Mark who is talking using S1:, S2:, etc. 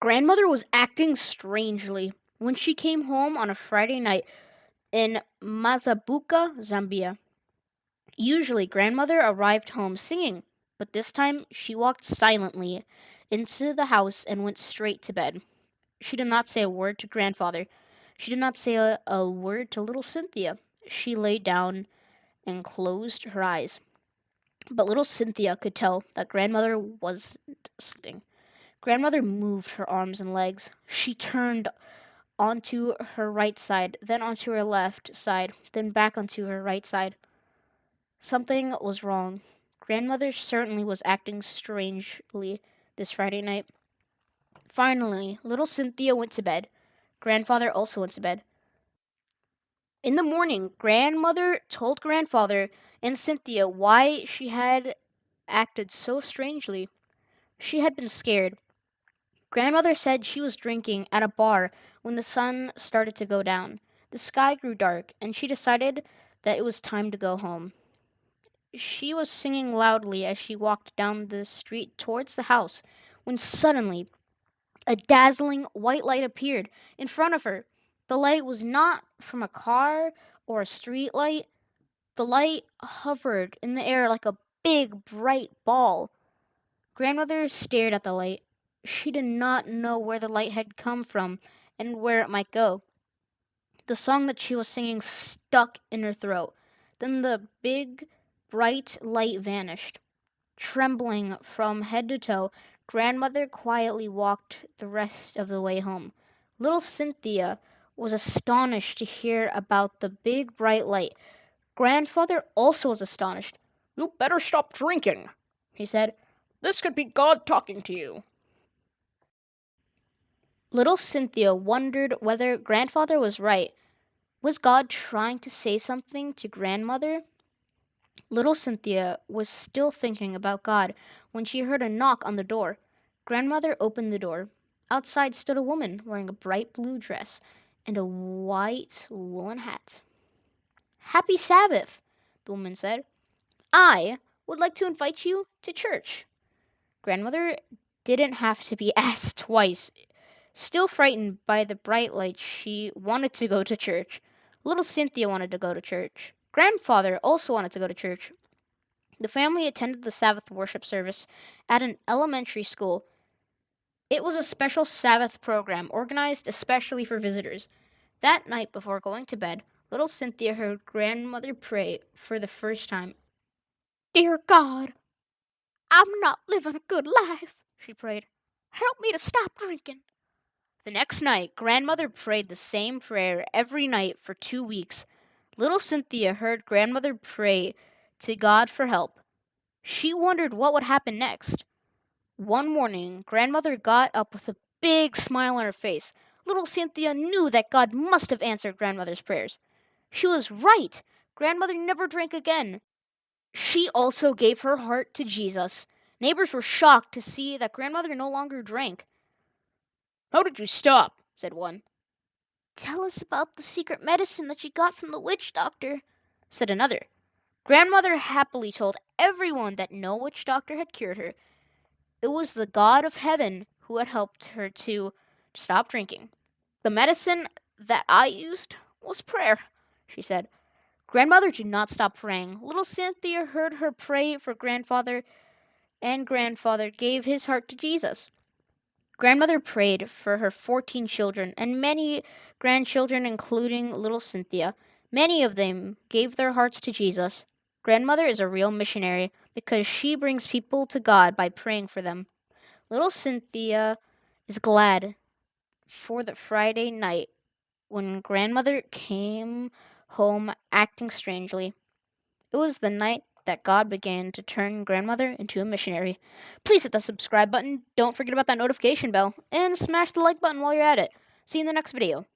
S1: Grandmother was acting strangely when she came home on a Friday night in Mazabuka, Zambia. Usually, grandmother arrived home singing, but this time she walked silently into the house and went straight to bed. She did not say a word to grandfather. She did not say a word to little Cynthia. She lay down and closed her eyes. But little Cynthia could tell that grandmother wasn't sleeping. Grandmother moved her arms and legs. She turned onto her right side, then onto her left side, then back onto her right side. Something was wrong. Grandmother certainly was acting strangely this Friday night. Finally, little Cynthia went to bed. Grandfather also went to bed. In the morning, grandmother told grandfather and Cynthia why she had acted so strangely. She had been scared. Grandmother said she was drinking at a bar when the sun started to go down. The sky grew dark, and she decided that it was time to go home. She was singing loudly as she walked down the street towards the house when suddenly a dazzling white light appeared in front of her. The light was not from a car or a street light. The light hovered in the air like a big, bright ball. Grandmother stared at the light. She did not know where the light had come from and where it might go. The song that she was singing stuck in her throat. Then the big, bright light vanished. Trembling from head to toe, grandmother quietly walked the rest of the way home. Little Cynthia was astonished to hear about the big, bright light. Grandfather also was astonished. "You better stop drinking," he said. "This could be God talking to you." Little Cynthia wondered whether grandfather was right. Was God trying to say something to grandmother? Little Cynthia was still thinking about God when she heard a knock on the door. Grandmother opened the door. Outside stood a woman wearing a bright blue dress and a white woolen hat. "Happy Sabbath," the woman said. "I would like to invite you to church." Grandmother didn't have to be asked twice. Still frightened by the bright light, she wanted to go to church. Little Cynthia wanted to go to church. Grandfather also wanted to go to church. The family attended the Sabbath worship service at an elementary school. It was a special Sabbath program organized especially for visitors. That night before going to bed, little Cynthia heard grandmother pray for the first time. "Dear God, I'm not living a good life," she prayed. "Help me to stop drinking." The next night, grandmother prayed the same prayer every night for 2 weeks. Little Cynthia heard grandmother pray to God for help. She wondered what would happen next. One morning, grandmother got up with a big smile on her face. Little Cynthia knew that God must have answered grandmother's prayers. She was right. Grandmother never drank again. She also gave her heart to Jesus. Neighbors were shocked to see that grandmother no longer drank. "How did you stop?" said one. "Tell us about the secret medicine that you got from the witch doctor," said another. Grandmother happily told everyone that no witch doctor had cured her. It was the God of heaven who had helped her to stop drinking. "The medicine that I used was prayer," she said. Grandmother did not stop praying. Little Cynthia heard her pray for grandfather, and grandfather gave his heart to Jesus. Grandmother prayed for her 14 children and many grandchildren, including little Cynthia. Many of them gave their hearts to Jesus. Grandmother is a real missionary because she brings people to God by praying for them. Little Cynthia is glad for the Friday night when grandmother came home acting strangely. It was the night that God began to turn grandmother into a missionary. Please hit the subscribe button, don't forget about that notification bell, and smash the like button while you're at it. See you in the next video.